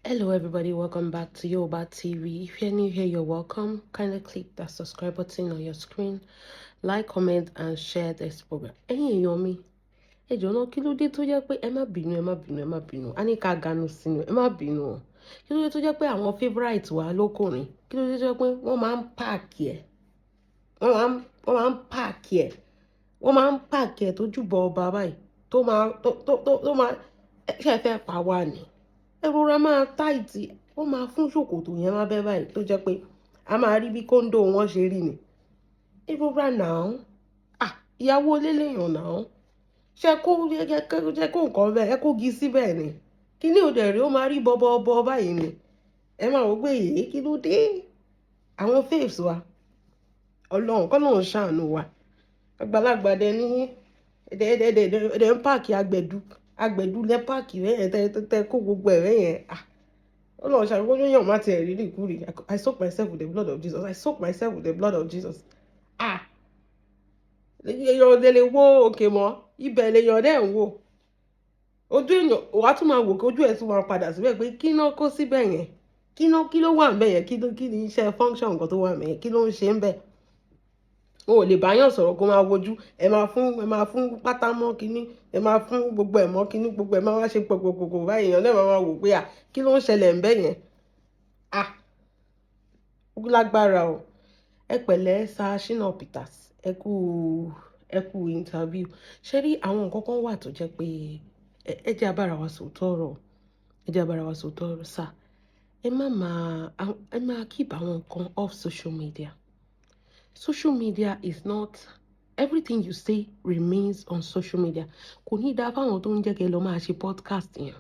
Hello everybody, welcome back to Yoruba TV. If you're new here, you're welcome. Kindly click that subscribe button on your screen, like, comment and share this program. Ẹ̀yin èèyàn mi, ẹ jọ̀ọ́ náà kí ló dé tó jẹ́ pé ẹ má bínú. A ní ká Ganusi ni, ẹ má bínú o. Kí ló dé tó jẹ́ pé àwọn favourite wa lókùnrin, kí ló dé tó jẹ́ pé wọ́n máa ń páàkì ẹ̀. Wọ́n máa ń páàkì ẹ̀ tó jùbọ ọba báyìí tó máa ṣe fẹ́ pa wá ni. Ẹrọra máa táìtì ó máa fún ṣòkòtò yẹn má bẹ́ báyìí tó jẹ́ pé a máa rí bí kóńdò wọn ṣe rí ni. Ẹrọra náà ìyàwó lélẹ́yàn náà ṣe kó nǹkan bẹ́ẹ̀ ẹ kó gi síbẹ̀ ni kíní òde rẹ̀ ó máa rí bọ́bọ́bọ́ báyìí ni ẹ máa wò pé èyí kí ló dé àwọn faves wa ọlọ́run kọ́lọ́run ṣàánú wa àgbàlagbà dẹ ní ẹ̀dẹ̀ ń páàkì agbẹ̀dú lẹ́ páàkì rẹ̀ tẹ́ kó gbogbo ẹ̀rẹ́ yẹn ọlọ́run ṣàkóso yóò má ti ẹ̀rí rìkúrì. I soak myself with the blood of Jesus. I soak myself with the blood of Jesus. Èèyàn lè wo òkè mọ́ ibẹ̀ lèèyàn dẹ̀ ń wò ojú èèyàn wàá tún máa wò kí ojú ẹ̀ tún máa padà síbẹ̀ pé kí náà kó síbẹ̀ yẹn kí ló wà ń bẹ̀ yẹn kí ni iṣẹ́ function nǹkan tó wà ń bẹ̀ yẹn kí ló ń ṣe ń bẹ̀. O ò lè báyàn sọ̀rọ̀ kó máa wojú ẹ máa fún pátá mọ́ kínní ẹ máa fún gbogbo ẹ̀ mọ́ kínní gbogbo ẹ̀ máa wá ṣe pòpòpòpò báyìí èèyàn náà máa wò pé kí ló ń ṣẹlẹ̀ ń bẹ̀ yẹn. Ó lágbára o. Ẹ pẹ̀lẹ́ Sir Shina Peters ẹ kú interview. Ṣé rí àwọn nǹkan kan wà tó jẹ́ pé ẹ jẹ́ abára wa sòótọ́ ọ̀rọ̀ sà ẹ máa keep àwọn nǹkan off social media. Social media is not everything you say remains on social media. Kò ní dáa fáwọn tó ń jẹ́ kẹ́ lọ máa ṣe podcast yẹn.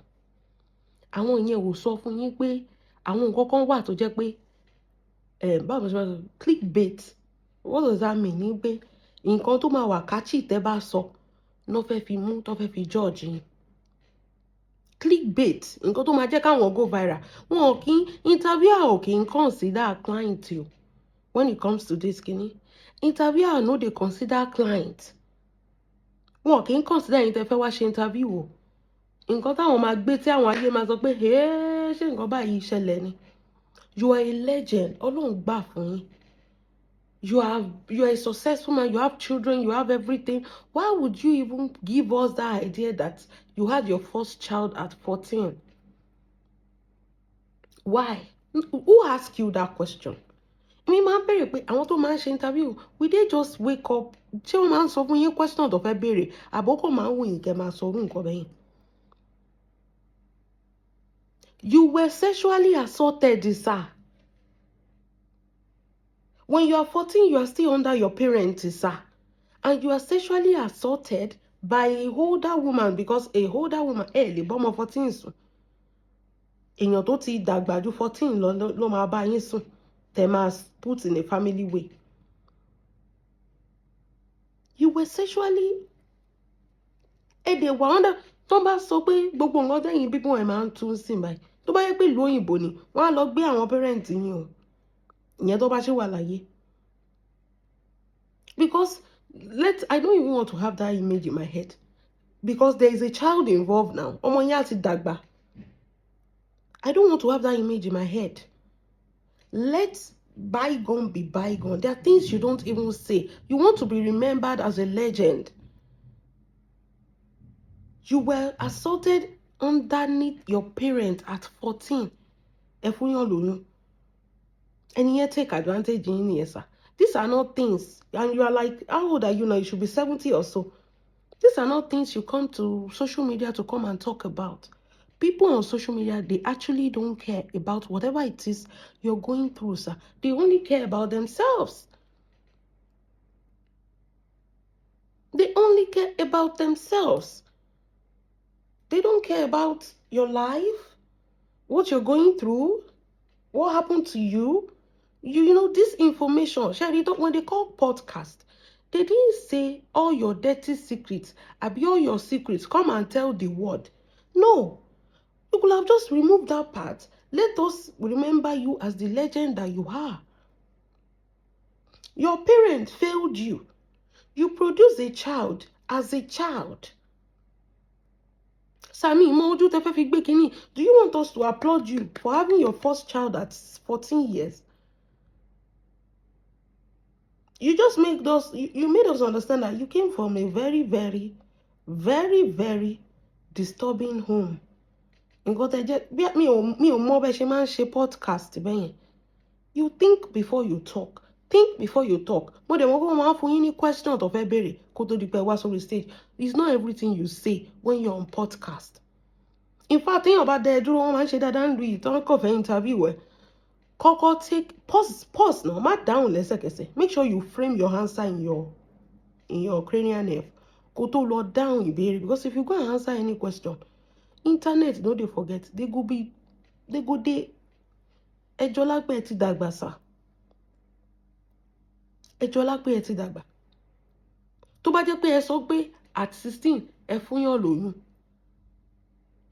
Àwọn yẹn ò sọ fún yín pé àwọn nǹkan kan wà tó jẹ́ pé báwo ṣe máa sọ clickbait. What does that mean? Ní pé nǹkan tó máa wà catchy tẹ́ bá sọ ló fẹ́ fi mú tó fẹ́ fi judge yín. Clickbait nǹkan tó máa jẹ́ káwọn go viral. Wọn kì í interviewer ò kì í consider client o. When it comes to this kini interviewer no dey consider client wọn kì í consider yín tẹ́ fẹ́ wá ṣe interview o nǹkan táwọn máa gbé tí àwọn ayé máa sọ pé ṣé nǹkan báyìí ṣẹlẹ̀ ni. You are a legend ọlọ́run gbà fún yín. You are a successful man. You have children. You have everything. Why would you even give us that idea that you had your first child at 14? Why? Who asked you that question? Mi máa ń béèrè pé àwọn tó máa ń ṣe interview we dey just wake up ṣé wọ́n máa ń sọ fún yín question tó fẹ́ béèrè àbókò máa ń wù yín kẹ́ máa sọ orú nǹkan bẹ́yìn. You were sexually assaulted, sir. When you are 14, you are still under your parents, sir. And you are sexually assaulted by a older woman because a older woman lè bọ́mọ 14 sùn. Èèyàn tó ti dàgbà ju 14 ló máa bá yín sùn. They must put in a family way. You were sexually they were under tó bá sọ pé gbogbo nǹkan tẹ́yìn bíbọn ẹ̀ máa ń tún sí báyìí tó bá yẹ pé ìlú òyìnbó ni wọ́n á lọ gbé àwọn parents yín o ìyẹn tó bá ṣe wà láyé. Because I don't even want to have that image in my head because there is a child involved now. Ọmọ yẹn á ti dàgbà. I don't want to have that image in my head. Let bygone be bygone. There are things you don't even say. You want to be remembered as a legend. You were assaulted underneath your parents at 14. And you take advantage in here, sir. These are not things. And you are like, how old are you now? You should be 70 or so. These are not things you come to social media to come and talk about. People on social media, they actually don't care about whatever it is you're going through, sir. They only care about themselves. They only care about themselves. They don't care about your life, what you're going through, what happened to you. You know, this information, Sherry, when they call podcast, they didn't say all your dirty secrets, all your secrets, come and tell the world. No. You could have just removed that part. Let us remember you as the legend that you are. Your parents failed you. You produced a child as a child. Sami, do you want us to applaud you for having your first child at 14 years? You just made us, you made us understand that you came from a very, very, very, very disturbing home. Podcast. You think before you talk. Think before you talk. Question stage. It's not everything you say when you're on podcast. In fact, think about that. Interview. Take pause now. Mark down. Make sure you frame your answer in your cranial nerve. Down because if you go and answer any question, internet no dey forget. They go dey Ejolagbe ti dàgbà sà. Ejolagbe ti dàgbà. Tó bá jẹ́ pé ẹ sọ pé at 16 ẹ fúnyàn lóyún.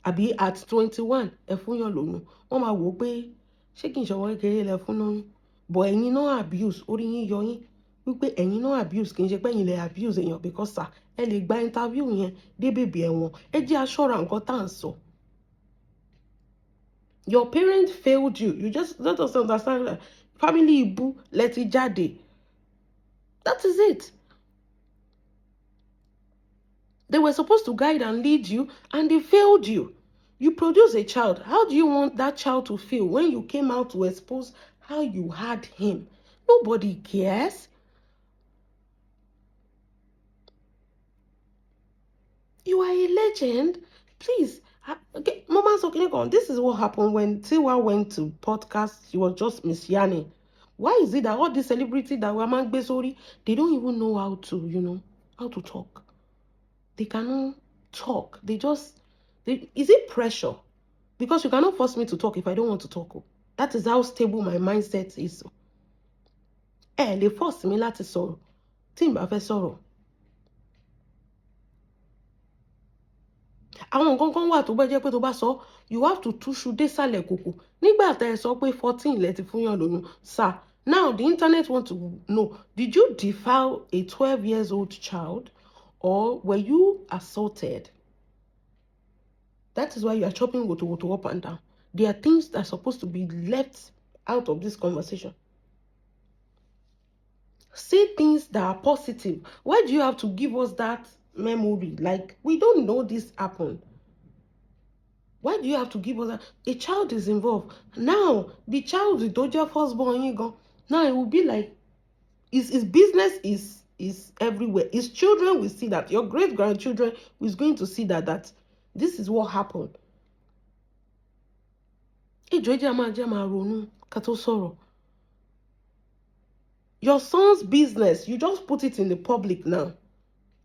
Àbí at 21 ẹ fúnyàn lóyún. Wọ́n máa wò pé ṣé kí n ṣọwọ́ kékeré lẹ fún lóyún. But ẹ̀yin náà abuse orí yín yọ yín. Wípé ẹ̀yin náà abuse kì í ṣe pé ẹ̀yin lẹ abuse èèyàn because sà ẹ lè gba interview yẹn dé bèbè ẹ̀wọ̀n. Ẹ jẹ́ aṣọ́ra nǹkan tá à ń sọ. Your parents failed you. You just let us understand that family ibu let it jade. That is it. They were supposed to guide and lead you, and they failed you. You produce a child. How do you want that child to feel when you came out to expose how you had him? Nobody cares. You are a legend. Please. Okay, this is what happened when Tiwa went to podcast. She was just Miss Yanni. Why is it that all these celebrities that were among Besori, they don't even know how to talk? They cannot talk. Is it pressure? Because you cannot force me to talk if I don't want to talk. That is how stable my mindset is. They force me láti sọ̀rọ̀. Tí n bá fẹ́ sọ̀rọ̀. Àwọn nǹkan kan wà tó bá jẹ́ pé tó bá sọ, you have to túṣu désàlẹ̀ kòkò. Nígbà tẹ́ ẹ sọ pé 14 lẹ ti fúnyàn lóyún. Sir, now the internet want to know, did you defile a 12-year-old child or were you assaulted? That is why you are chopping woto up and down. There are things that are supposed to be left out of this conversation. Say things that are positive. Why do you have to give us that memory? Like, we don't know this happened. Why do you have to give us that? A child is involved. Now, the child is Doja firstborn. Now it will be like his business is everywhere. His children will see that. Your great-grandchildren is going to see that this is what happened. Your son's business, you just put it in the public now.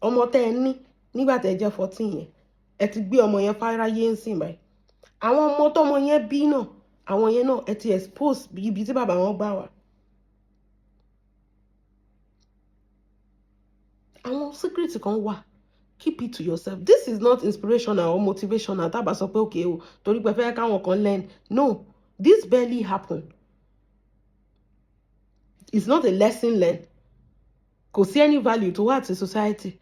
Ọmọ tẹ́ ẹ ní nígbà tẹ́ ẹ jẹ́ 14 yẹn. Ẹ ti gbé ọmọ yẹn fáráyé ń sìn báyìí. Àwọn ọmọ tọ́mọ yẹn bí náà, àwọn yẹn náà ẹ ti expose ibi tí bàbá wọn gbà wá. Àwọn secret kan wà. Keep it to yourself. This is not inspirational or motivational. Tábà sọ pé okay o, torí pé fẹ́ káwọn kan learn. No, this barely happened. It's not a lesson learned. Kò sí any value to what in society.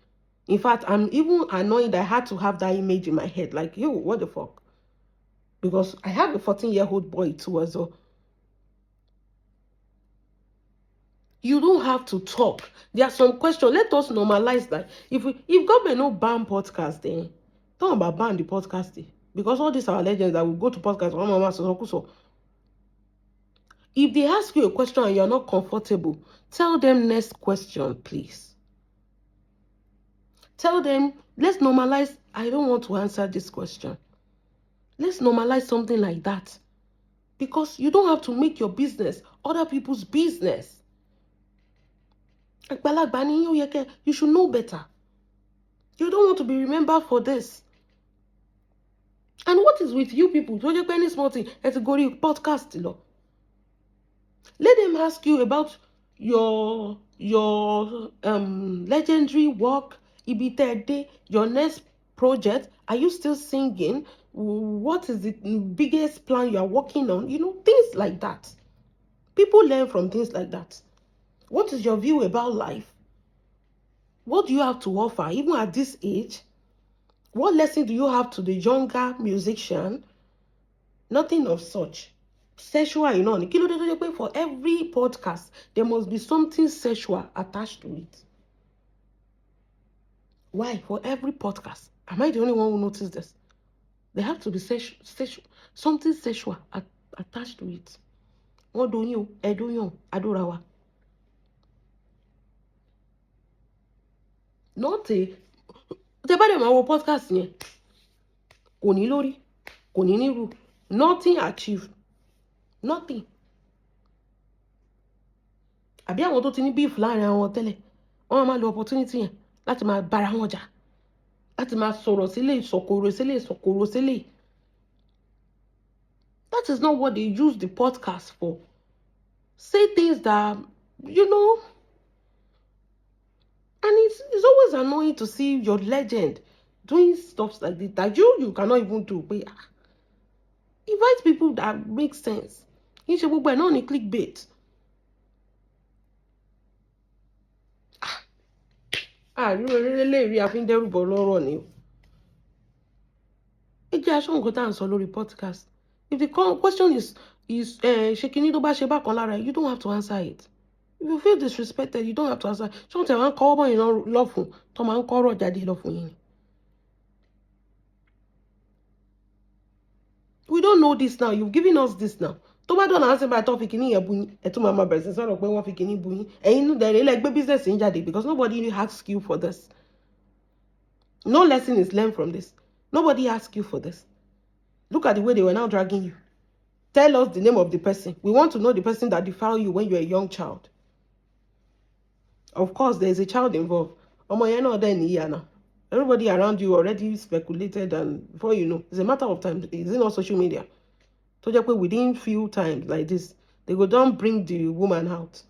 In fact, I'm even annoyed I had to have that image in my head. Like, yo, what the fuck? Because I have a 14-year-old boy too as well. You don't have to talk. There are some questions. Let us normalize that. If government no ban podcast, then talk about ban the podcast. Because all these are legends that will go to podcast. If they ask you a question and you're not comfortable, tell them next question, please. Tell them, let's normalize. I don't want to answer this question. Let's normalize something like that. Because you don't have to make your business other people's business. You should know better. You don't want to be remembered for this. And what is with you people? Don't you any small thing? Let's go to podcast. Let them ask you about your legendary work, Ibitede, your next project. Are you still singing? What is the biggest plan you are working on? Things like that. People learn from things like that. What is your view about life? What do you have to offer, even at this age? What lesson do you have to the younger musician? Nothing of such. Sexual, you know. For every podcast, there must be something sexual attached to it. Why? For every podcast. Am I the only one who noticed this? There have to be something sexual attached to it. What do you? Adorawa. Not a. The body of our podcast here. Kò ní lórí, kò ní nírú. Nothing achieved. Nothing. Àbí àwọn tó ti ní beef láàrin àwọn tẹ́lẹ̀, wọ́n máa lo opportunity yẹn láti máa bára wọn jà, láti máa sọ̀rọ̀ sílé ìsọ̀kòrò sílé. That is not what they use the podcast for. Say things that, you know, and it's always annoying to see your legend doing stuff like this that you cannot even do. But invite people that make sense. You should be not on clickbait. Really, I think they're running. Ẹ jẹ́ aṣọ nǹkan tá à ń sọ lórí podcast. If the question is ṣe kíní tó bá ṣe bákan lára, you don't have to answer it. If you feel disrespected, you don't have to answer. Ṣé wọ́n tẹ̀ wá ń kọ́ ọmọ yìí lọ́fun tó máa ń kọ́ ọ̀rọ̀ jáde lọ́fun yìí ni? We don't know this now. You've given us this now. Tó bá dọ̀nà answer by tó fi kíní yẹn bu yín, ẹ̀ tún máa bẹ̀rẹ̀ sí sọ̀rọ̀ pé wọ́n fi kíní bu yín. Ẹ̀yin inú dẹ̀rẹ̀ ilẹ̀ gbé business yín jáde because nobody asks you for this. No lesson is learned from this. Nobody asks you for this. Look at the way they were now dragging you. Tell us the name of the person. We want to know the person that defiled you when you were a young child. Of course, there is a child involved. Everybody around you already speculated, and before you know, it's a matter of time. It's in on social media. So just within few times like this, they go down bring the woman out.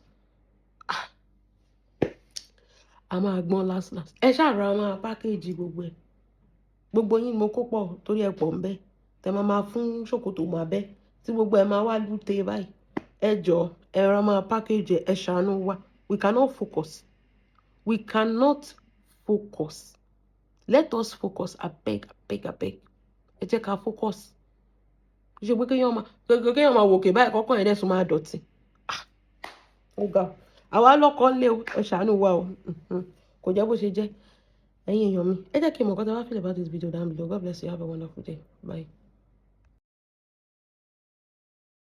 I'm a last. Ẹ ṣáà ra àwọn package gbogbo yín mo kó pọ̀ torí ẹ pọ̀ ńbẹ̀. Tẹ́ máa fún ṣòkòtò máa bẹ́. Tí gbogbo ẹ máa wá lúte báyìí. Ẹ jọ̀ọ́, ẹ ra máa package ẹ ṣàánú wa. We cannot focus. We cannot focus. Let us focus. I beg. Ẹ jẹ́ ká focus. Ṣé pé kéèyàn máa wòkè báyìí kọ́kọ́ yẹn dẹ̀ tún máa dọ̀tí. Ó ga. Àwa lọ́kọ ńlé o, ẹ ṣàánú wa o. Kò jẹ́ bó ṣe jẹ́. Ẹ̀yin èèyàn mi, ẹ jẹ́ kí n mọ̀ nǹkan tí wàá feel about this video down below. God bless you. Have a wonderful day. Bye.